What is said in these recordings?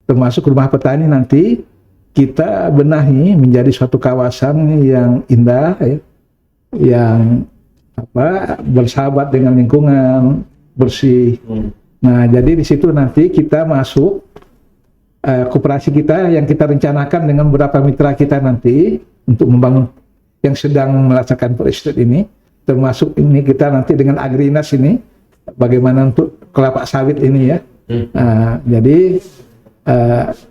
termasuk rumah petani nanti kita benahi menjadi suatu kawasan yang indah, ya, yang bersahabat dengan lingkungan, bersih. Nah, jadi di situ nanti kita masuk koperasi kita yang kita rencanakan dengan beberapa mitra kita nanti untuk membangun yang sedang melaksanakan proyek ini, termasuk ini kita nanti dengan Agrinas ini bagaimana untuk kelapa sawit ini ya. Jadi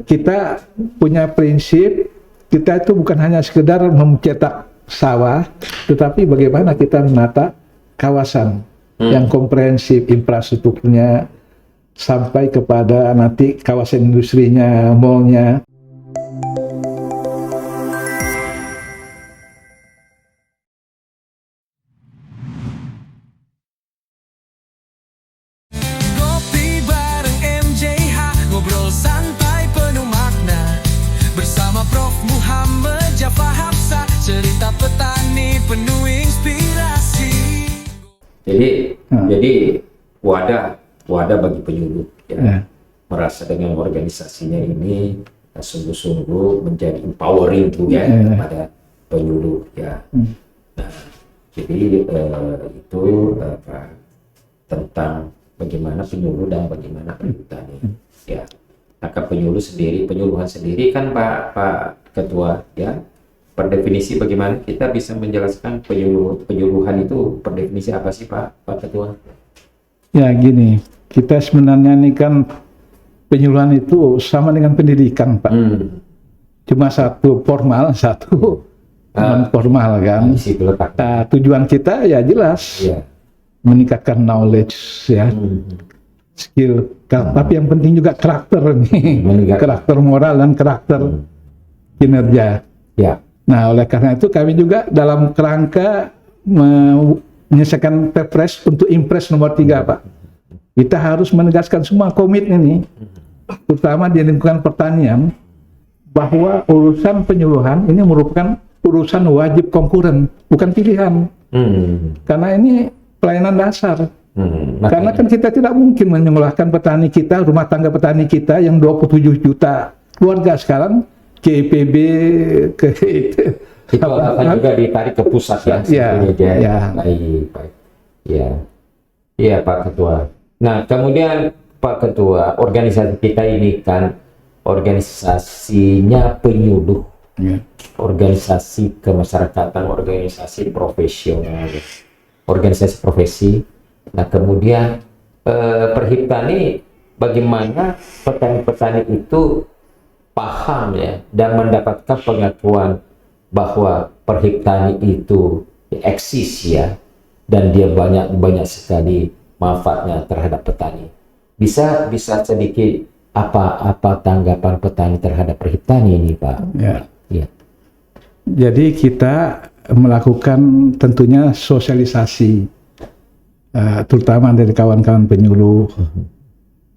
kita punya prinsip, kita itu bukan hanya sekedar mencetak sawah, tetapi bagaimana kita menata kawasan yang komprehensif, infrastrukturnya sampai kepada nanti kawasan industrinya, mallnya. Kopi bareng MJH, ngobrol santai penuh makna. Bersama Prof. Muhammad Jafar Hapsah, cerita petani penuh inspirasi. Jadi wadah bagi penyuluh ya. Merasa dengan organisasinya ini sungguh-sungguh menjadi empowering ya kepada penyuluh ya. Nah, jadi itu tentang bagaimana penyuluh dan bagaimana petani ya. Nah, penyuluhan sendiri kan Pak Ketua ya, per definisi bagaimana kita bisa menjelaskan penyuluhan itu, per definisi apa sih Pak Ketua? Ya gini, kita sebenarnya ini kan penyuluhan itu sama dengan pendidikan Pak. Cuma satu formal, satu non formal kan. Nah, tujuan kita ya jelas meningkatkan knowledge ya, skill. Tapi yang penting juga karakter nih, karakter moral dan karakter kinerja. Ya. Nah, oleh karena itu kami juga dalam kerangka menyelesaikan Perpres untuk Impres nomor 3 Pak. Kita harus menegaskan semua komitmen ini, terutama di lingkungan pertanian, bahwa urusan penyuluhan ini merupakan urusan wajib konkuren, bukan pilihan. Karena ini pelayanan dasar. Karena kan kita tidak mungkin menyekolahkan petani kita, rumah tangga petani kita yang 27 juta keluarga sekarang ke IPB, ke itu akan juga ditarik ke pusat ya. Baik. Ya Pak Ketua. Nah kemudian Pak Ketua, organisasi kita ini kan organisasinya penyuluh, organisasi kemasyarakatan, organisasi profesional, organisasi profesi. Nah kemudian Perhiptani, bagaimana petani-petani itu paham ya dan mendapatkan pengakuan bahwa Perhiptani itu eksis ya, dan dia banyak sekali manfaatnya terhadap petani. Bisa sedikit apa tanggapan petani terhadap Perhiptani ini Pak? Ya. Jadi kita melakukan tentunya sosialisasi, terutama dari kawan-kawan penyuluh.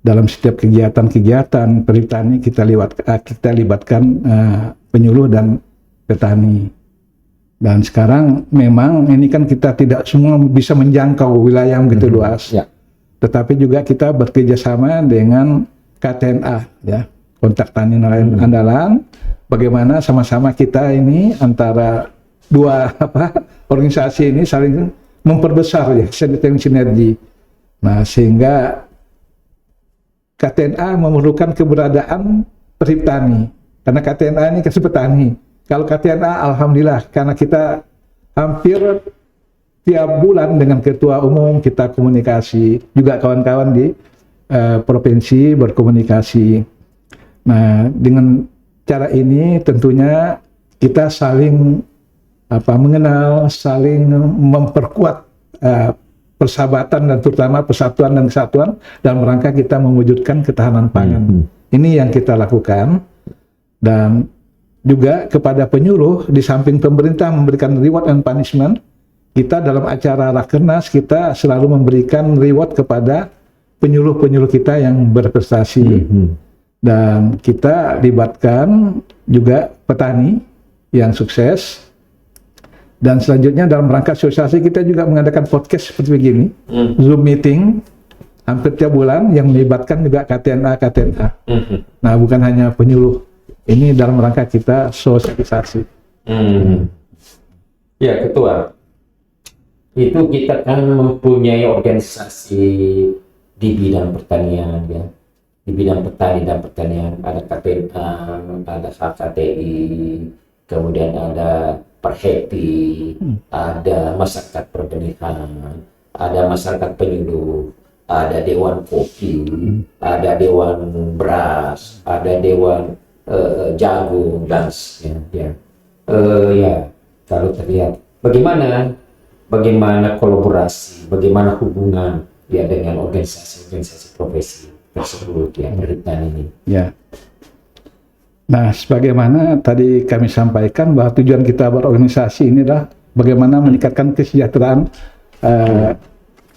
Dalam setiap kegiatan Perhiptani kita libatkan penyuluh dan petani. Dan sekarang memang ini kan kita tidak semua bisa menjangkau wilayah yang begitu luas. Tetapi juga kita bekerja sama dengan KTNA ya, Kontak Tani Nelayan Andalan. Bagaimana sama-sama kita ini antara dua organisasi ini saling memperbesar ya sinergi. Nah, sehingga KTNA memerlukan keberadaan Perhiptani, karena KTNA ini kasih petani. Kalau KTNA alhamdulillah, karena kita hampir tiap bulan dengan ketua umum kita komunikasi, juga kawan-kawan di provinsi berkomunikasi. Nah, dengan cara ini tentunya kita saling mengenal, saling memperkuat persahabatan dan terutama persatuan dan kesatuan dalam rangka kita mewujudkan ketahanan pangan. Ini yang kita lakukan. Dan juga kepada penyuluh, di samping pemerintah memberikan reward and punishment, kita dalam acara Rakernas kita selalu memberikan reward kepada penyuluh-penyuluh kita yang berprestasi. Dan kita libatkan juga petani yang sukses. Dan selanjutnya dalam rangka sosialisasi kita juga mengadakan podcast seperti begini, Zoom meeting, hampir tiap bulan yang melibatkan juga KTNA. Nah, bukan hanya penyuluh. Ini dalam rangka kita sosialisasi. Ya, Ketua. Itu kita kan mempunyai organisasi di bidang pertanian, ya. Di bidang petani dan pertanian ada KTNA, ada HKTI, kemudian ada Perhepi, ada masyarakat perbenihan, ada masyarakat penyuluh, ada dewan kopi, ada dewan beras, ada dewan jagung dan ya. Ya, kalau terlihat bagaimana kolaborasi, bagaimana hubungan ya dengan organisasi profesi tersebut ya perhimpunan ini. Ya. Nah, sebagaimana tadi kami sampaikan bahwa tujuan kita berorganisasi ini adalah bagaimana meningkatkan kesejahteraan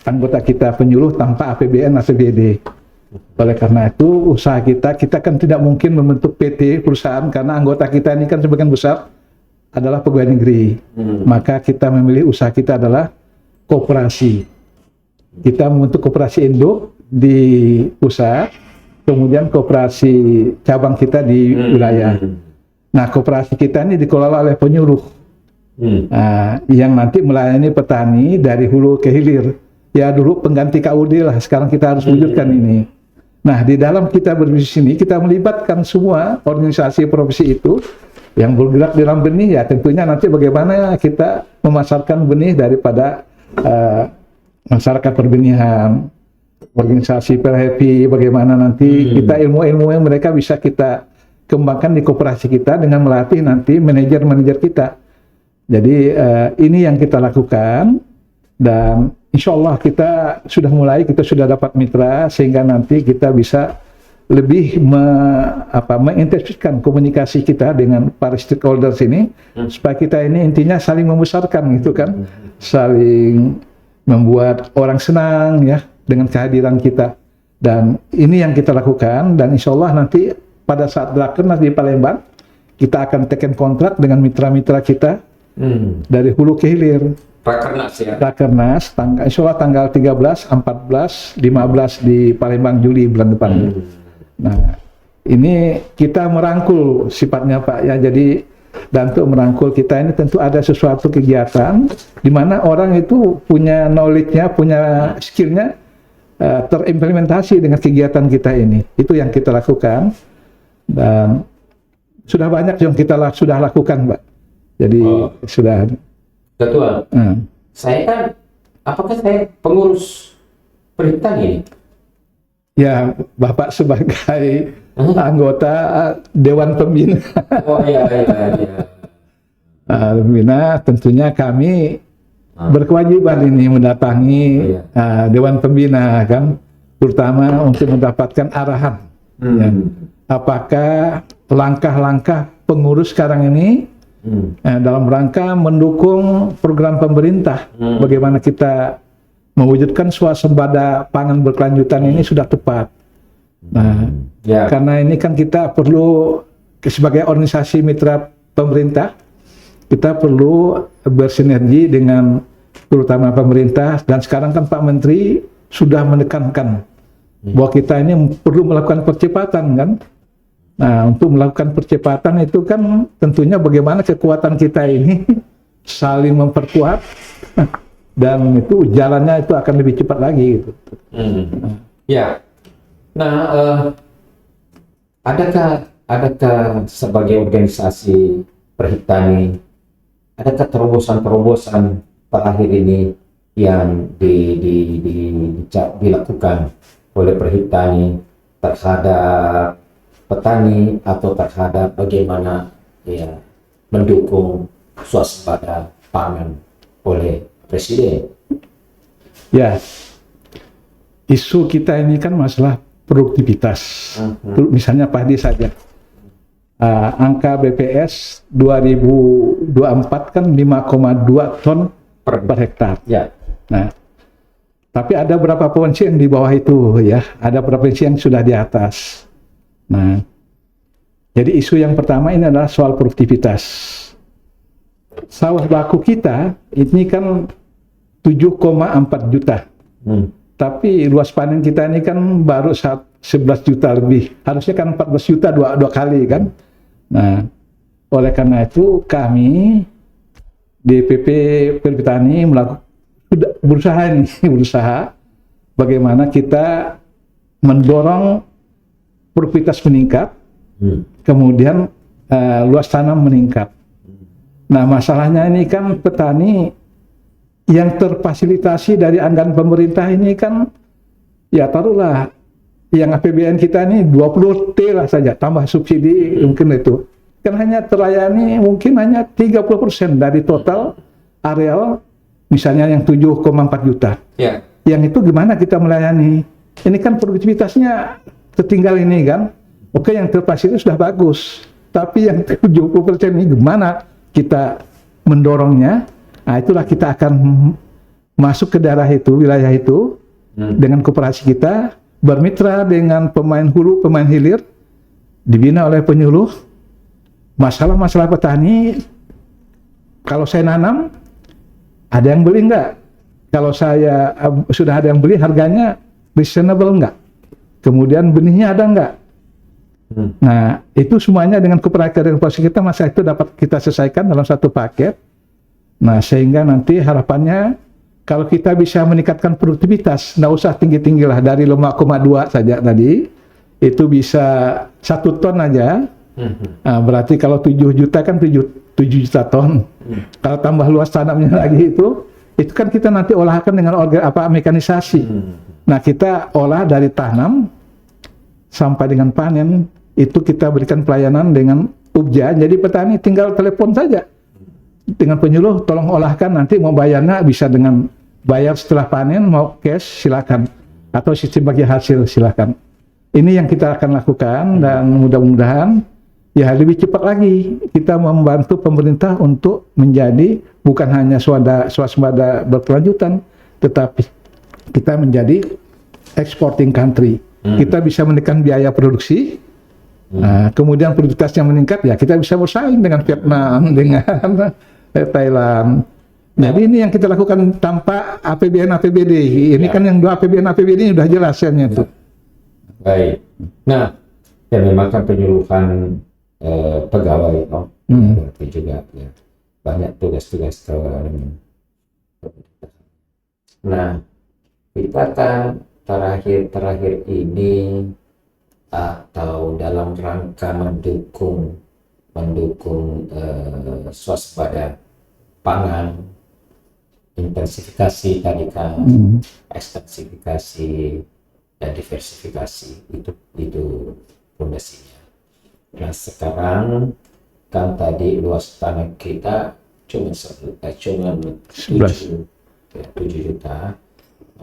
anggota kita penyuluh tanpa APBN APBD. Oleh karena itu, usaha kita kan tidak mungkin membentuk PT perusahaan karena anggota kita ini kan sebagian besar adalah pegawai negeri. Maka kita memilih usaha kita adalah koperasi. Kita membentuk koperasi induk di pusat, kemudian koperasi cabang kita di wilayah. Nah, koperasi kita ini dikelola oleh penyuluh yang nanti melayani petani dari hulu ke hilir. Ya dulu pengganti KUD lah, sekarang kita harus wujudkan ini. Nah, di dalam kita berbisnis ini, kita melibatkan semua organisasi profesi itu yang bergerak dalam benih, ya tentunya nanti bagaimana kita memasarkan benih daripada masyarakat perbenihan, organisasi Perhepi, bagaimana nanti kita ilmu-ilmu yang mereka bisa kita kembangkan di koperasi kita dengan melatih nanti manajer-manajer kita. Jadi ini yang kita lakukan dan insya Allah kita sudah dapat mitra sehingga nanti kita bisa lebih mengintensifkan komunikasi kita dengan para stakeholders ini supaya kita ini intinya saling membesarkan gitu kan, saling membuat orang senang ya dengan kehadiran kita. Dan ini yang kita lakukan dan insya Allah nanti pada saat Rakernas di Palembang kita akan teken kontrak dengan mitra-mitra kita dari hulu ke hilir. Rakernas ya. Rakernas insya Allah tanggal 13, 14, 15 di Palembang Juli bulan depan. Nah, ini kita merangkul sifatnya Pak ya. Jadi dan untuk merangkul kita ini tentu ada sesuatu kegiatan di mana orang itu punya knowledge-nya, punya skill-nya terimplementasi dengan kegiatan kita ini. Itu yang kita lakukan dan sudah banyak yang kita sudah lakukan, Pak. Jadi sudah. Ketua, saya kan, apakah saya pengurus perhimpunan ini? Ya, Bapak sebagai anggota Dewan Pembina. Oh iya. Pembina tentunya kami berkewajiban ini mendatangi Dewan Pembina kan, terutama untuk mendapatkan arahan. Ya. Apakah langkah-langkah pengurus sekarang ini dalam rangka mendukung program pemerintah, bagaimana kita mewujudkan swasembada pangan berkelanjutan ini sudah tepat. Nah, karena ini kan kita perlu sebagai organisasi mitra pemerintah, kita perlu bersinergi dengan terutama pemerintah dan sekarang kan Pak Menteri sudah menekankan bahwa kita ini perlu melakukan percepatan kan. Nah, untuk melakukan percepatan itu kan tentunya bagaimana kekuatan kita ini saling memperkuat dan itu jalannya itu akan lebih cepat lagi gitu. Ya. Nah, adakah sebagai organisasi perhitani, adakah terobosan-terobosan terakhir ini yang dilakukan oleh perhitani terhadap petani atau terhadap bagaimana ya mendukung swasembada pangan oleh Presiden? Ya, isu kita ini kan masalah produktivitas. Misalnya padi saja. Angka BPS 2024 kan 5,2 ton per hektar. Ya. Nah, tapi ada beberapa provinsi yang di bawah itu ya, ada provinsi yang sudah di atas. Nah, jadi isu yang pertama ini adalah soal produktivitas. Sawah baku kita ini kan 7,4 juta. Tapi luas panen kita ini kan baru 11 juta lebih. Harusnya kan 14 juta dua kali kan. Nah, oleh karena itu kami DPP Pertani sudah berusaha bagaimana kita mendorong produktivitas meningkat, kemudian luas tanam meningkat. Nah, masalahnya ini kan petani yang terfasilitasi dari anggaran pemerintah ini kan, ya taruhlah yang APBN kita ini 20 T lah saja, tambah subsidi mungkin itu. Kan hanya terlayani mungkin hanya 30% dari total areal, misalnya yang 7,4 juta. Ya. Yang itu gimana kita melayani? Ini kan produktivitasnya tertinggal ini kan. Oke, yang terfasilitasi sudah bagus. Tapi yang 70% ini gimana kita mendorongnya? Nah, itulah kita akan masuk ke daerah itu, wilayah itu, dengan koperasi kita, bermitra dengan pemain hulu, pemain hilir, dibina oleh penyuluh. Masalah-masalah petani, kalau saya nanam, ada yang beli enggak? Kalau saya sudah ada yang beli, harganya reasonable enggak? Kemudian benihnya ada enggak? Nah, itu semuanya dengan koperasi kita, masa itu dapat kita selesaikan dalam satu paket. Nah, sehingga nanti harapannya kalau kita bisa meningkatkan produktivitas, nggak usah tinggi-tinggi lah, dari 5,2 saja tadi, itu bisa 1 ton aja. Nah, berarti kalau 7 juta kan 7 juta ton. Kalau tambah luas tanamnya lagi itu kan kita nanti olahkan dengan mekanisasi. Nah, kita olah dari tanam sampai dengan panen, itu kita berikan pelayanan dengan ubja. Jadi petani tinggal telepon saja dengan penyuluh, tolong olahkan, nanti mau bayarnya bisa dengan bayar setelah panen, mau cash silakan, atau sistem bagi hasil silakan. Ini yang kita akan lakukan, dan mudah-mudahan ya lebih cepat lagi kita membantu pemerintah untuk menjadi bukan hanya swasembada berkelanjutan, tetapi kita menjadi exporting country. Kita bisa menekan biaya produksi. Nah, kemudian produktivitasnya meningkat, ya kita bisa bersaing dengan Vietnam, dengan Thailand. Jadi ini yang kita lakukan tanpa APBN APBD. Ini kan yang dua APBN APBD ini sudah jelas itu. Baik. Nah, ya memang kan penyuluhan pegawai itu juga ya, banyak tugas-tugas. Nah, kita kan terakhir ini atau dalam rangka mendukung swasembada pangan, intensifikasi tadi kan, ekstensifikasi dan diversifikasi, itu fondasinya. Nah, sekarang kan tadi luas tanah kita cuma 7 juta,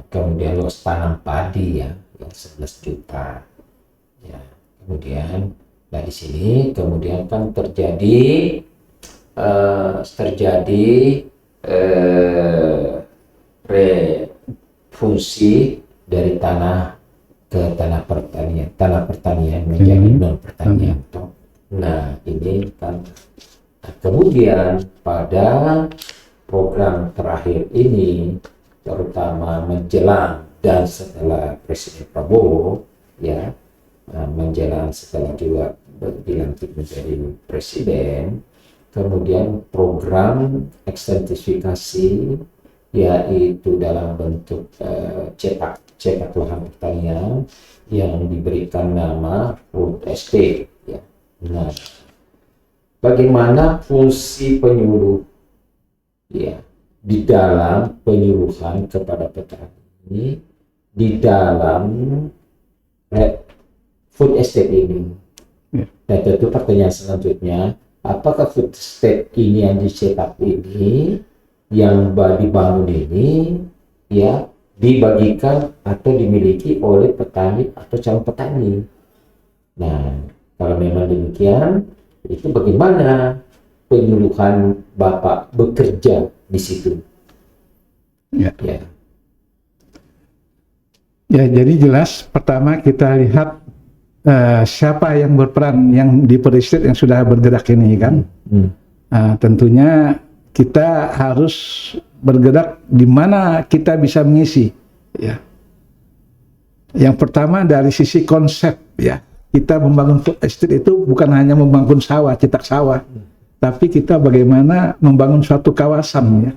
kemudian luas tanam padi ya 11 juta ya. Kemudian dari sini kemudian kan terjadi refungsi dari tanah ke tanah pertanian menjadi non pertanian. Nah, ini kan kemudian pada program terakhir ini, terutama menjelang dan setelah Presiden Prabowo ya, menjelang setelah juga dilantik menjadi presiden, kemudian program ekstensifikasi yaitu dalam bentuk cetak lahan pertanian yang diberikan nama food estate ya. Nah, bagaimana fungsi penyuluh ya di dalam penyuluhan kepada petani di dalam food estate ini? Dan tentu pertanyaan selanjutnya, apakah food estate ini yang dicetak ini, yang dibangun ini ya dibagikan atau dimiliki oleh petani atau calon petani? Nah, kalau memang demikian, itu bagaimana penyuluhan Bapak bekerja di situ? Ya. Ya, jadi jelas pertama kita lihat siapa yang berperan yang di food estate yang sudah bergerak ini kan. Tentunya kita harus bergerak di mana kita bisa mengisi ya. Yang pertama dari sisi konsep ya. Kita membangun food estate itu bukan hanya membangun sawah, cetak sawah, tapi kita bagaimana membangun suatu kawasan ya.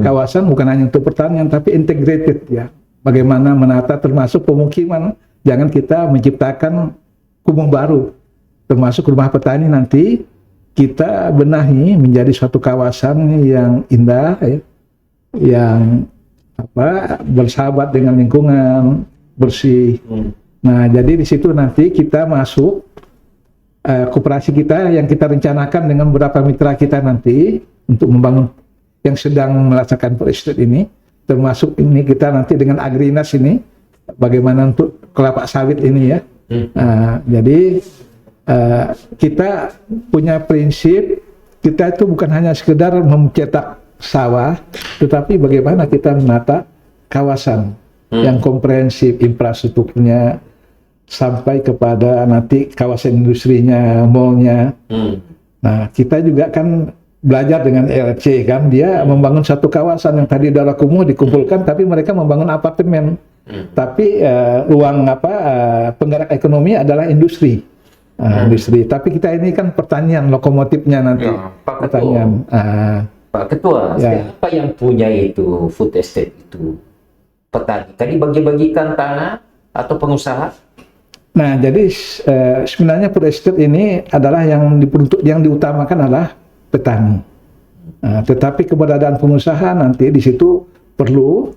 Kawasan bukan hanya untuk pertanian tapi integrated ya. Bagaimana menata termasuk pemukiman. Jangan kita menciptakan kumuh baru, termasuk rumah petani nanti kita benahi menjadi suatu kawasan yang indah ya, yang bersahabat dengan lingkungan, bersih. Nah, jadi di situ nanti kita masuk koperasi kita yang kita rencanakan dengan beberapa mitra kita nanti untuk membangun yang sedang melaksanakan food estate ini, termasuk ini kita nanti dengan Agrinas ini, bagaimana untuk kelapa sawit ini ya. Jadi kita punya prinsip, kita itu bukan hanya sekedar mencetak sawah, tetapi bagaimana kita menata kawasan yang komprehensif, infrastrukturnya, sampai kepada nanti kawasan industrinya, mallnya. Nah, kita juga kan belajar dengan LC kan, dia membangun satu kawasan yang tadi daerah kumuh dikumpulkan, tapi mereka membangun apartemen. Tapi ruang penggerak ekonomi adalah industri. Industri. Tapi kita ini kan pertanian, lokomotifnya nanti. Ya, Pak pertanian. Pak Ketua, Ya. siapa yang punya itu food estate itu? Petani. Tadi bagi-bagikan tanah atau pengusaha? Nah, jadi sebenarnya food estate ini adalah yang diutamakan adalah petani. Tetapi keberadaan pengusaha nanti di situ perlu,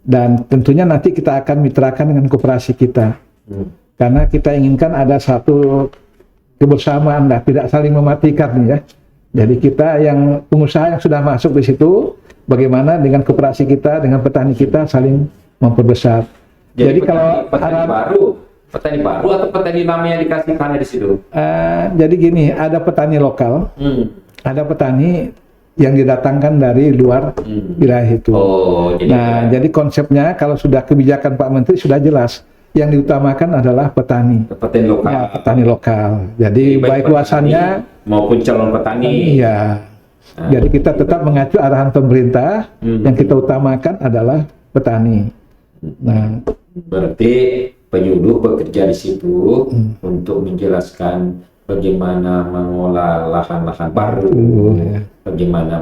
dan tentunya nanti kita akan mitrakan dengan koperasi kita. Karena kita inginkan ada satu kebersamaan lah, tidak saling mematikan ya. Jadi kita yang pengusaha yang sudah masuk di situ, bagaimana dengan koperasi kita, dengan petani kita saling memperbesar. Jadi kalau petani baru atau petani lama yang dikasih tanah di situ? Jadi gini, ada petani lokal, ada petani yang didatangkan dari luar wilayah itu. Jadi konsepnya kalau sudah kebijakan Pak Menteri sudah jelas, yang diutamakan adalah petani. Petani lokal. Ya, petani lokal. Jadi baik luasannya maupun calon petani. Iya. Jadi kita tetap mengacu arahan pemerintah, yang kita utamakan adalah petani. Nah, berarti penyuluh bekerja di situ untuk menjelaskan bagaimana mengolah lahan-lahan baru, bagaimana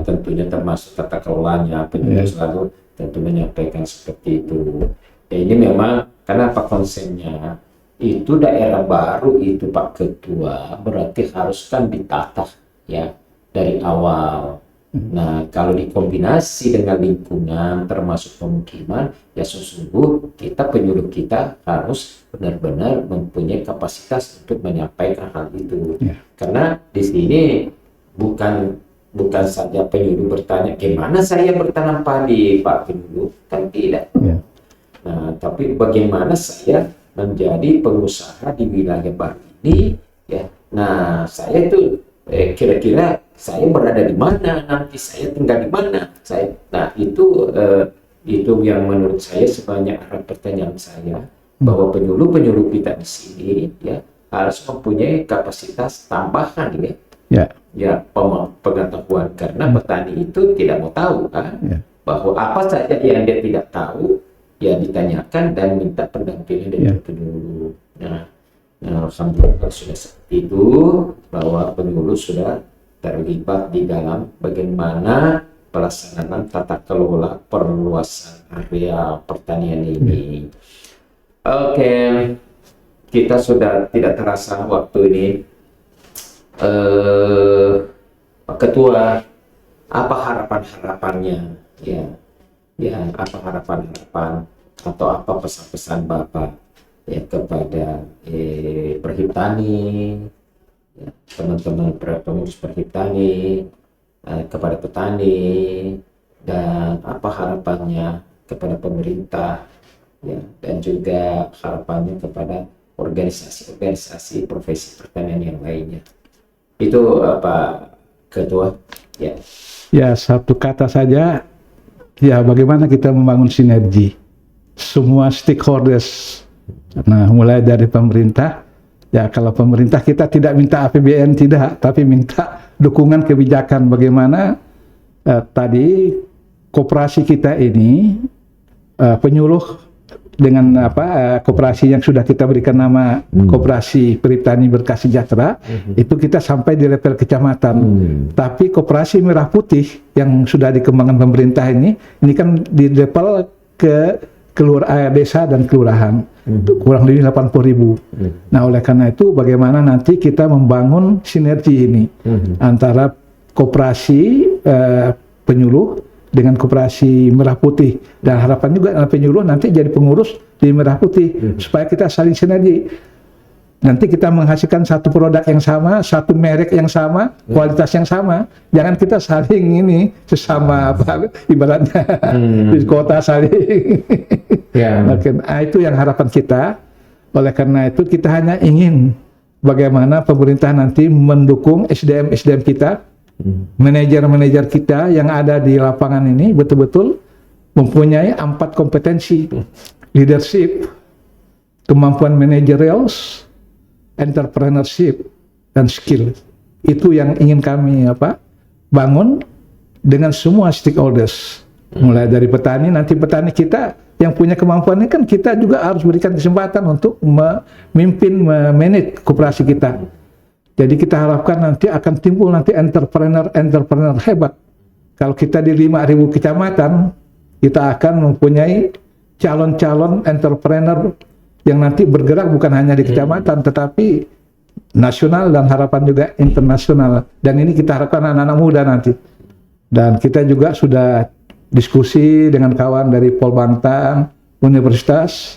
tentunya termasuk tata kelolanya. Penyuluh selalu tentu menyampaikan seperti itu. Ya, ini memang kenapa konsepnya itu daerah baru itu Pak Ketua, berarti harus kan ditata ya dari awal. Nah, kalau dikombinasi dengan lingkungan termasuk pemukiman, ya sesungguh kita penyuluh kita harus benar-benar mempunyai kapasitas untuk menyampaikan hal itu. Karena di sini bukan saja penyuluh bertanya gimana saya bertanam padi Pak penyuluh, kan tidak. Nah, tapi bagaimana saya menjadi pengusaha di wilayah baru ini ya. Nah, saya itu kira-kira saya berada di mana, nanti saya tinggal di mana, nah itu yang menurut saya sebanyak arah pertanyaan saya, bahwa penyuluh kita di sini ya harus mempunyai kapasitas tambahan ya pengetahuan, karena petani itu tidak mau tahu kan, bahwa apa saja yang dia tidak tahu ya ditanyakan dan minta pendampingan dari penyuluh. Nah, alhamdulillah sudah seperti itu, bahwa penyuluh sudah terlibat di dalam bagaimana pelaksanaan tata kelola perluasan area pertanian ini. Oke, kita sudah tidak terasa waktu ini. Pak Ketua, apa harapan-harapannya? Ya, apa harapan-harapan atau apa pesan-pesan Bapak ya kepada perhutani, ya, teman-teman pengurus perhutani, kepada petani, dan apa harapannya kepada pemerintah ya, dan juga harapannya kepada organisasi-organisasi profesi pertanian yang lainnya. Itu Pak Ketua. Ya, satu kata saja. Ya, bagaimana kita membangun sinergi semua stakeholders. Nah, mulai dari pemerintah. Ya, kalau pemerintah kita tidak minta APBN, tidak, tapi minta dukungan kebijakan. Bagaimana tadi koperasi kita ini penyuluh dengan koperasi yang sudah kita berikan nama Koperasi Pertani Berkah Sejahtera, itu kita sampai di level kecamatan. Tapi Koperasi Merah Putih yang sudah dikembangkan pemerintah ini kan di level ke desa dan kelurahan. Itu kurang lebih 80.000. Nah, oleh karena itu bagaimana nanti kita membangun sinergi ini antara koperasi penyuluh dengan Koperasi Merah Putih, dan harapan juga penyuluh nanti jadi pengurus di Merah Putih supaya kita saling sinergi. Nanti kita menghasilkan satu produk yang sama, satu merek yang sama, kualitas yang sama. Jangan kita saling ini sesama ibaratnya di kota saling. Itu yang harapan kita. Oleh karena itu kita hanya ingin bagaimana pemerintah nanti mendukung SDM kita, manajer-manajer kita yang ada di lapangan ini betul-betul mempunyai 4 kompetensi: leadership, kemampuan managerial, entrepreneurship, dan skill. Itu yang ingin kami bangun dengan semua stakeholders, mulai dari petani. Nanti petani kita yang punya kemampuan ini kan kita juga harus berikan kesempatan untuk memimpin, memanage koperasi kita. Jadi kita harapkan nanti akan timbul nanti entrepreneur hebat. Kalau kita di 5.000 kecamatan, kita akan mempunyai calon-calon entrepreneur yang nanti bergerak bukan hanya di kecamatan, tetapi nasional dan harapan juga internasional. Dan ini kita harapkan anak-anak muda nanti. Dan kita juga sudah diskusi dengan kawan dari Polbangtan, Universitas,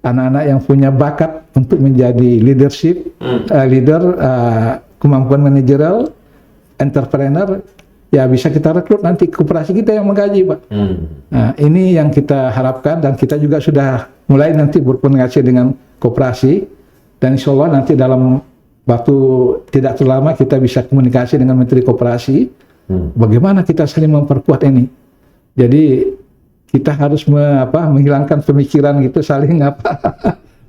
anak-anak yang punya bakat untuk menjadi leadership, kemampuan manajerial, entrepreneur, ya bisa kita rekrut nanti koperasi kita yang menggaji, Pak. Nah, ini yang kita harapkan, dan kita juga sudah mulai nanti berkomunikasi dengan koperasi, dan insya Allah nanti dalam waktu tidak terlalu lama kita bisa komunikasi dengan Menteri Koperasi, bagaimana kita saling memperkuat ini. Jadi kita harus menghilangkan pemikiran gitu, saling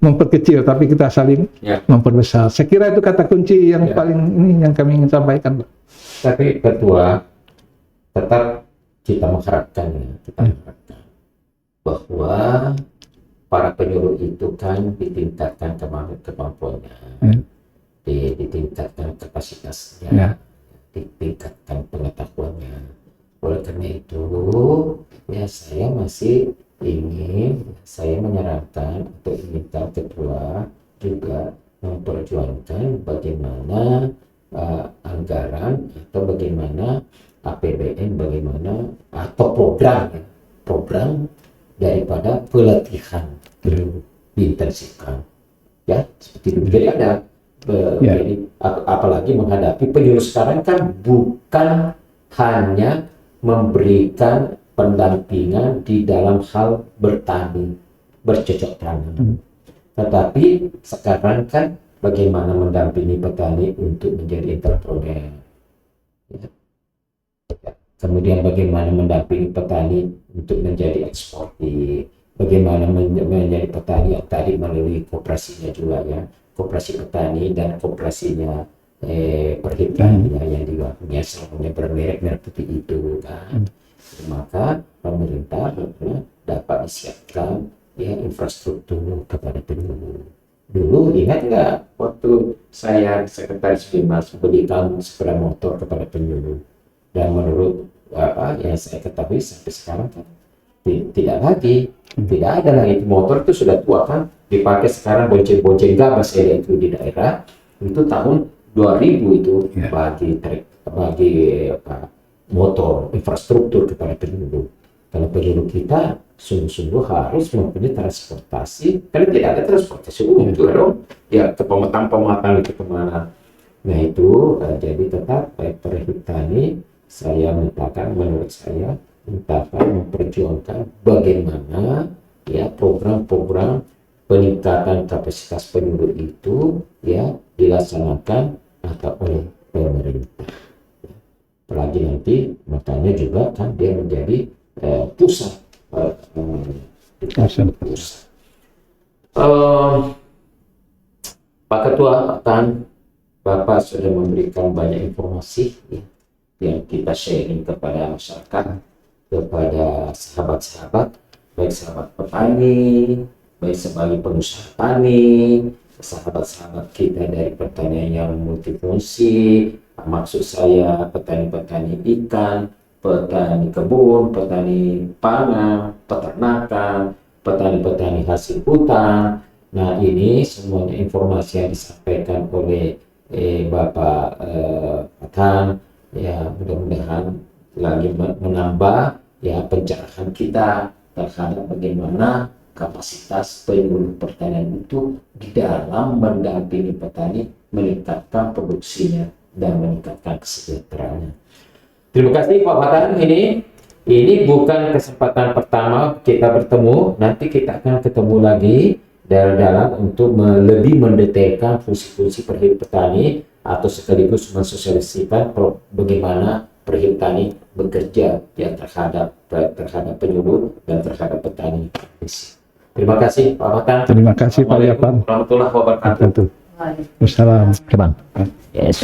memperkecil, tapi kita saling memperbesar. Saya kira itu kata kunci yang paling ini yang kami ingin sampaikan, Pak. Tapi Ketua, tetap kita mengharapkan bahwa para penyuluh itu kan ditingkatkan kemampuannya, ditingkatkan kapasitasnya, ditingkatkan pengetahuannya. Oleh karena itu, ya saya masih saya menyarankan untuk minta Ketua juga memperjuangkan bagaimana anggaran atau bagaimana APBN, bagaimana atau program daripada pelatihan diintensifkan, ya seperti itu. Jadi ada jadi, apalagi menghadapi penyuluh sekarang kan bukan hanya memberikan pendampingan di dalam hal bertani, bercocok tanam, tetapi sekarang kan bagaimana mendampingi petani untuk menjadi entrepreneur, kemudian bagaimana mendampingi petani untuk menjadi eksportir, bagaimana menjadi petani yang tadi melalui koperasinya juga, ya, koperasi petani dan koperasinya perhitaninya yang juga punya bermerek putih itu kan. Maka pemerintah dapat disiapkan infrastruktur kepada penyuluh. Dulu ingat nggak waktu saya Sekretaris Bimas belikan sepeda motor kepada penyuluh, dan menurut yang saya ketahui sampai sekarang kan tidak ada lagi. Motor itu sudah tua kan, dipakai sekarang bonceng-bonceng gabah saya itu di daerah itu tahun 2000 itu bagi motor infrastruktur kepada penyuluh. Kalau penyuluh kita sungguh-sungguh harus mempunyai transportasi, karena tidak ada transportasi umum juga dong, ya ke pematang itu kemana. Nah itu jadi tetap Perhitani saya menurut saya memperjuangkan bagaimana ya program-program peningkatan kapasitas penyuluh itu ya dilaksanakan atau oleh pemerintah. Apalagi nanti makanya juga kan dia menjadi pusat. Pak Ketua, kan Bapak sudah memberikan banyak informasi ya, yang kita sharing kepada masyarakat, kepada sahabat-sahabat, baik sahabat petani, baik sebagai pengusaha tani, sahabat-sahabat kita dari pertanian yang multifungsi, maksud saya petani-petani ikan, petani kebun, petani pangan, peternakan, petani-petani hasil hutan. Nah, ini semuanya informasi yang disampaikan oleh Bapak Patan, ya mudah-mudahan lagi menambah ya pencerahan kita terhadap bagaimana kapasitas penyuluh pertanian itu di dalam mendampingi petani meningkatkan produksinya dan meningkatkan kesejahteraannya. Terima kasih Pak Patan. Ini bukan kesempatan pertama kita bertemu, nanti kita akan ketemu lagi dalam untuk lebih mendetailkan fungsi-fungsi perhimpunan petani atau sekaligus mensosialisasikan bagaimana perhimpunan petani bekerja ya terhadap penyuluh dan terhadap petani. Terima kasih Pak Patan. Terima kasih Pak Yapan. Warahmatullahi wabarakatuh. Wassalamualaikum. Yes.